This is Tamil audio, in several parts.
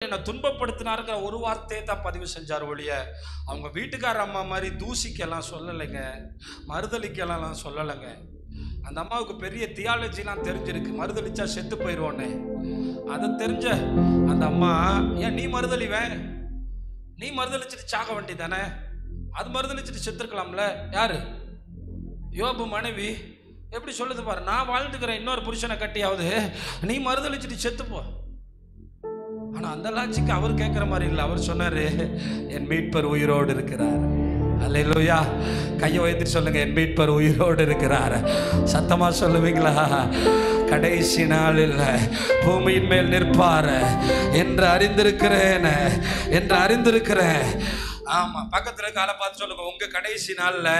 என்னை துன்பப்படுத்தினாருங்கிற ஒரு வார்த்தையை தான் பதிவு செஞ்சார் ஒழிய அவங்க வீட்டுக்கார அம்மா மாதிரி தூசிக்கெல்லாம் சொல்லலைங்க, மறுதளிக்கலாம் சொல்லலைங்க. அந்த அம்மாவுக்கு பெரிய தியாலஜிலாம் தெரிஞ்சிருக்கு, மறுதளிச்சா செத்து போயிடுவோன்னு. அதை தெரிஞ்ச அந்த அம்மா, ஏன் நீ மறுதளிவேன், நீ மறுதளிச்சுட்டு சாக வேண்டி தானே, அது மறுதளிச்சுட்டு செத்துருக்கலாம்ல. யாரு? யோபு மனைவி எப்படி சொல்லுது பாரு, நான் வாழ்ந்துக்கிறேன் இன்னொரு புருஷனை கட்டியாவது, நீ மறுதளிச்சுட்டு செத்துப்போ. ஆனால் அந்த லாஜிக்கு அவர் கேட்குற மாதிரி இல்லை. அவர் சொன்னார், என் மீட்பர் உயிரோடு இருக்கிறார். அல்லேலூயா. கையை உயர்த்தி சொல்லுங்க, என் மீட்பர் உயிரோடு இருக்கிறார். சத்தமாக சொல்லுவீங்களா? கடைசி நாளில் பூமியின் மேல் நிற்பார் என்று அறிந்திருக்கிறேன், என்று அறிந்திருக்கிறேன். ஆமாம், பக்கத்தில் காலை பார்த்து சொல்லுங்க, உங்கள் கடைசி நாளில்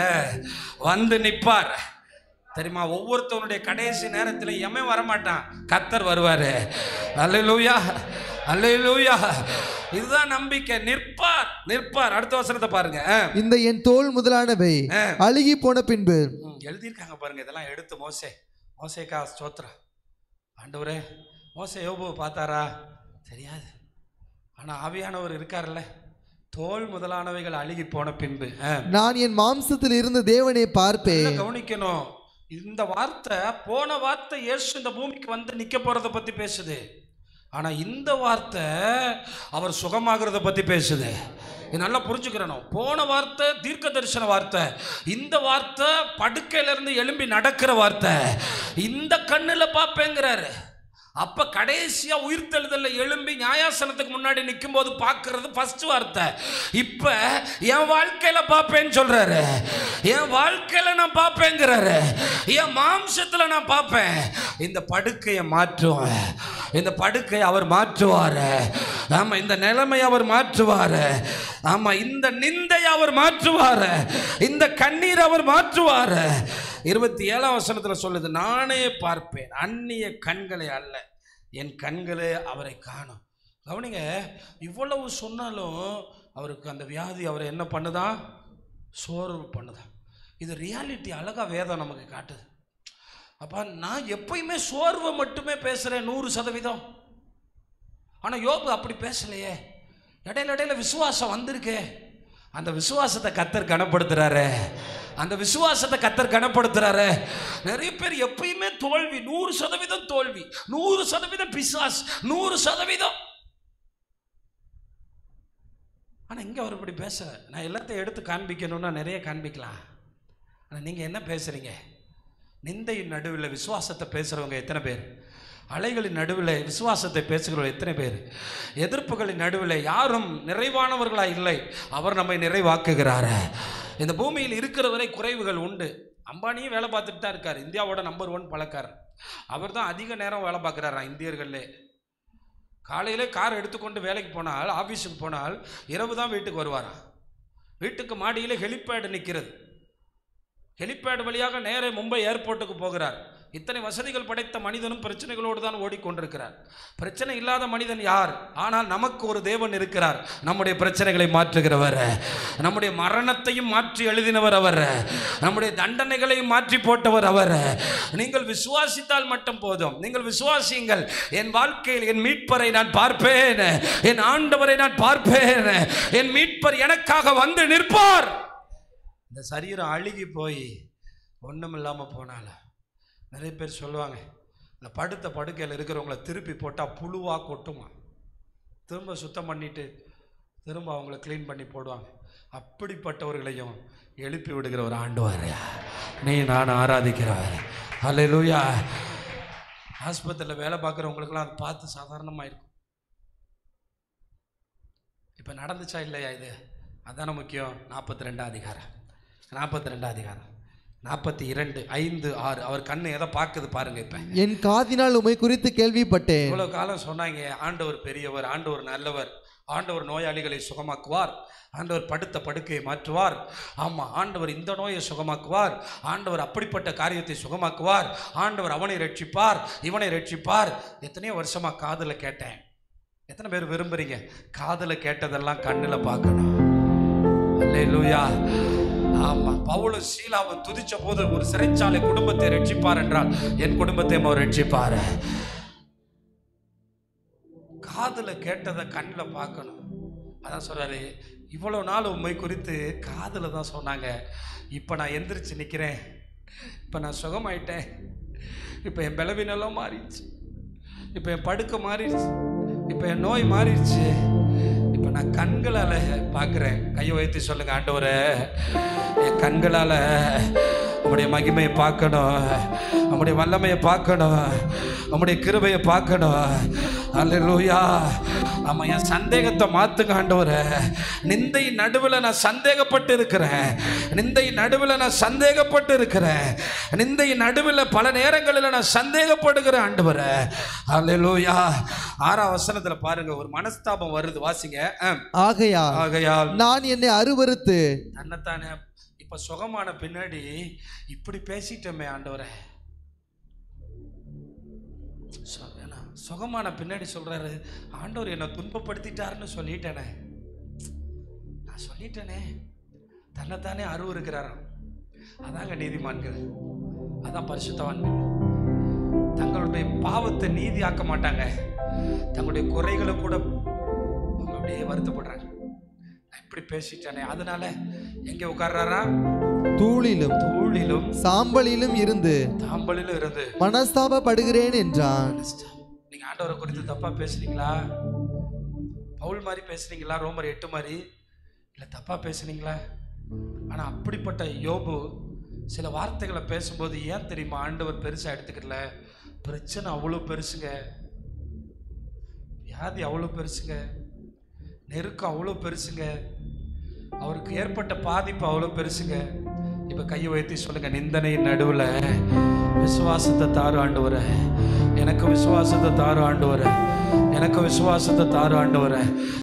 வந்து நிற்பார். தெரியுமா? ஒவ்வொருத்தவனுடைய கடைசி நேரத்தில் எவன் வரமாட்டான், கர்த்தர் வருவார். அல்லேலூயா, அல்லேலூயா. இதுதான் நம்பிக்கை. நிற்பார், நிற்பார். அடுத்த வசனத்தை பாருங்க. இந்த என் தோல் முதலானவை அழுகி போன பின்பு எழுதியிருக்காங்க பாருங்க. இதெல்லாம் எடுத்து மோசேக்கா ஸ்தோத்திரம். ஆண்டவரே, மோசே யோபுவை பார்த்தாரா? தெரியாது. ஆனால் ஆவியானவர் இருக்கார்ல. தோல் முதலானவைகள் அழுகி போன பின்பு நான் என் மாம்சத்தில் இருந்த தேவனை பார்ப்பேன். கவனிக்கணும், இந்த வார்த்தை போன வார்த்தை இயேசு இந்த பூமிக்கு வந்து நிற்க போறதை பற்றி பேசுது. ஆனால் இந்த வார்த்தை அவர் சுகமாகிறத பற்றி பேசுது. இது நல்லா புரிஞ்சுக்கிறணும். போன வார்த்தை தீர்க்க தரிசன வார்த்தை, இந்த வார்த்தை படுக்கையிலிருந்து எழும்பி நடக்கிற வார்த்தை. இந்த கண்ணில் பார்ப்பேங்கிறாரு. அப்ப கடைசியா உயிர்த்தெழுதல்ல எழும்பி நியாயாசனத்துக்கு முன்னாடி நிற்கும் போது பார்க்கறது ஃபர்ஸ்ட் வார்த்தை. இப்ப என் வாழ்க்கையில பார்ப்பேன்னு சொல்றாரு. என் வாழ்க்கையில நான் பார்ப்பேங்கிறாரு. என் மாம்சத்துல நான் பார்ப்பேன். இந்த படுக்கையை மாற்றுவார், இந்த படுக்கையை அவர் மாற்றுவார். ஆமா, இந்த நிலைமை அவர் மாற்றுவார். ஆமா, இந்த நிந்தை அவர் மாற்றுவார், இந்த கண்ணீர் அவர் மாற்றுவார். 27ஆம் வசனத்தில் சொல்லுது, நானே பார்ப்பேன், அந்நிய கண்களை அல்ல, என் கண்களே அவரை காணும். கவனிங்க, இவ்வளவு சொன்னாலும் அவருக்கு அந்த வியாதி அவரை என்ன பண்ணுதான்? சோர்வு பண்ணுதான். இது ரியாலிட்டி அழகா வேதம் நமக்கு காட்டுது. அப்போ நான் எப்பயுமே சோர்வை மட்டுமே பேசுகிறேன் 100%. ஆனால் யோபு அப்படி பேசலையே. இடையில விசுவாசம் வந்திருக்கே. அந்த விசுவாசத்தை கர்த்தர் கனப்படுத்துறாரு, அந்த விசுவாசத்தை கர்த்தர் கனப்படுத்துறாரு. நிறைய பேர் எப்பயுமே தோல்வி, 100% தோல்வி, 100% பிசாஸ், 100%. ஆனால் இங்கே அவர் இப்படி பேச, நான் எல்லாத்தையும் எடுத்து காண்பிக்கணும்னா நிறைய காண்பிக்கலாம். ஆனால் நீங்கள் என்ன பேசுகிறீங்க? நிந்தையின் நடுவில் விசுவாசத்தை பேசுகிறவங்க எத்தனை பேர்? அலைகளின் நடுவில் விசுவாசத்தை பேசுகிறவர்கள் எத்தனை பேர்? எதிர்ப்புகளின் நடுவில் யாரும் நிறைவானவர்களாக இல்லை, அவர் நம்மை நிறைவாக்குகிறார். இந்த பூமியில் இருக்கிற வரை குறைவுகள் உண்டு. அம்பானியும் வேலை பார்த்துட்டு தான் இருக்கார், இந்தியாவோட நம்பர் 1 பணக்காரர். அவர் தான் அதிக நேரம் வேலை பார்க்குறாரா இந்தியர்களே. காலையிலே கார் எடுத்துக்கொண்டு வேலைக்கு போனால், ஆஃபீஸுக்கு போனால் இரவு தான் வீட்டுக்கு வருவாராம். வீட்டுக்கு மாடியில் ஹெலிபேடு நிற்கிறது. ஹெலிபேட் வழியாக நேரே மும்பை ஏர்போர்ட்டுக்கு போகிறார். இத்தனை வசதிகள் படைத்த மனிதனும் பிரச்சனைகளோடு தான் ஓடிக்கொண்டிருக்கிறார். பிரச்சனை இல்லாத மனிதன் யார்? ஆனால் நமக்கு ஒரு தேவன் இருக்கிறார், நம்முடைய பிரச்சனைகளை மாற்றுகிறவர், நம்முடைய மரணத்தையும் மாற்றி எழுதினவர் அவர், நம்முடைய தண்டனைகளையும் மாற்றி போட்டவர் அவர். நீங்கள் விசுவாசித்தால் மட்டும் போதும். நீங்கள் விசுவாசியுங்கள். என் வாழ்க்கையில் என் மீட்பரை நான் பார்ப்பேன், என் ஆண்டவரை நான் பார்ப்பேன், என் மீட்பர் எனக்காக வந்து நிற்பார். இந்த சரீரம் அழுகி போய் ஒன்றும் இல்லாமல் போனால நிறைய பேர் சொல்லுவாங்க, இந்த படுத்த படுக்கையில் இருக்கிறவங்கள திருப்பி போட்டால் புழுவாக கொட்டுமா, திரும்ப சுத்தம் பண்ணிட்டு திரும்ப அவங்கள க்ளீன் பண்ணி போடுவாங்க. அப்படிப்பட்டவர்களையும் எழுப்பி விடுகிற ஒரு ஆண்டவர் நீ நான் ஆராதிக்கிறவர். அல்லேலூயா. ஆஸ்பத்திரியில் வேலை பார்க்குறவங்களுக்கெல்லாம் அது பார்த்து சாதாரணமாக இருக்கும். இப்போ நடந்துச்சா இல்லையா? இது அதான முக்கியம். 42ஆம் அதிகாரம், 42ஆம் அதிகாரம் 42, 5, 6. அவர் கண்ணு எதை பார்க்குது பாருங்க. இப்ப என் காதினால் உம்மை குறித்து கேள்விப்பட்டேன். இவ்வளவு காலம் சொன்னாங்க, ஆண்டவர் பெரியவர், ஆண்டவர் நல்லவர், ஆண்டவர் நோயாளிகளை சுகமாக்குவார், ஆண்டவர் படுத்த படுக்கையை மாற்றுவார், ஆமா ஆண்டவர் இந்த நோயை சுகமாக்குவார், ஆண்டவர் அப்படிப்பட்ட காரியத்தை சுகமாக்குவார், ஆண்டவர் அவனை ரட்சிப்பார், இவனை ரட்சிப்பார். எத்தனையோ வருஷமா காதுல கேட்டேன். எத்தனை பேர் விரும்புறீங்க காதுல கேட்டதெல்லாம் கண்ணில் பார்க்கணும்? அல்லேலூயா. ஆமா, பவுலும் சீலாவும் துதிச்ச போது ஒரு சிறைச்சாலை குடும்பத்தை ரட்சிப்பார் என்றால் என் குடும்பத்தை அவர் ரட்சிப்பார். காது காதில் கேட்டதை கண்ணில் பார்க்கணும். அதான் சொல்கிறாரு, இவ்வளோ நாள் உண்மை குறித்து காதில் தான் சொன்னாங்க, இப்போ நான் எந்திரிச்சு நிற்கிறேன், இப்போ நான் சுகமாயிட்டேன், இப்போ என் பலவீனெல்லாம் மாறிடுச்சு, இப்போ என் படுக்கை மாறிடுச்சு, இப்போ என் நோய் மாறிடுச்சு, இப்போ நான் கண்களால் பார்க்குறேன். கையை வைத்து சொல்லுங்கள், ஆண்டவரே என் கண்களால் உம்முடைய மகிமையை பார்க்கணும், உம்முடைய வல்லமையை பார்க்கணும், உம்முடைய கிருபையை பார்க்கணும். அல்லேலூயா. ஆமா, என் சந்தேகத்தை மாத்துங்க ஆண்டவரே. நிந்தை நடுவில் நான் சந்தேகப்பட்டு இருக்கிறேன், நிந்தை நடுவில் நான் சந்தேகப்பட்டு இருக்கிறேன், நிந்தை நடுவில் பல நேரங்களில் நான் சந்தேகப்படுகிறேன் ஆண்டவரே. அல்லேலூயா. 6ஆம் வசனத்தில் பாருங்க, ஒரு மனஸ்தாபம் வருது, வாசிங்க. ஆகையால் நான் என்னை அருவருத்து தன்னைத்தானே இப்ப சுகமான பின்னாடி இப்படி பேசிட்டோமே ஆண்டவரே. சுகமான பின்னாடி சொல்றாரு, ஆண்டவர் என்னை துன்பப்படுத்திட்டாருன்னு சொல்லிட்டேனே, நான் சொல்லிட்டேனே. தன்னைத்தானே அருவருக்கிறாராம். அதாங்க நீதிமான்கள், அதான் பரிசுத்தவான்கள். தங்களுடைய பாவத்தை நீதியாக்க மாட்டாங்க, தங்களுடைய குறைகளை கூட அப்படியே வருத்தப்படுறாங்க. நான் இப்படி பேசிட்டேனே, அதனால எங்க உட்கார்றாரா? தூளிலும் சாம்பலிலும் இருந்து மனஸ்தாபப்படுகிறேன் என்றான். நீங்க ஆண்டவரை குறித்து தப்பா பேசுனீங்களா? பவுல் மாதிரி பேசுனீங்களா? ரோமர் 8 மாதிரி இல்ல தப்பா பேசுனீங்களா? ஆனா அப்படிப்பட்ட யோபு சில வார்த்தைகளை பேசும்போது ஏன் தெரியுமா ஆண்டவர் பெருசா எடுத்துக்கல? பிரச்சனை அவ்வளோ பெருசுங்க, வியாதி அவ்வளோ பெருசுங்க, நெருக்கம் அவ்வளோ பெருசுங்க, அவருக்கு ஏற்பட்ட பாதிப்பு அவ்வளோ பெருசுங்க. இப்போ கையை உயர்த்தி சொல்லுங்க, நிந்தனையின் நடுவில் விசுவாசத்தை தாரு ஆண்டவரே, எனக்கு விசுவாசத்தை தாரு ஆண்டவரே, எனக்கு விசுவாசத்தை தாரு ஆண்டவரே.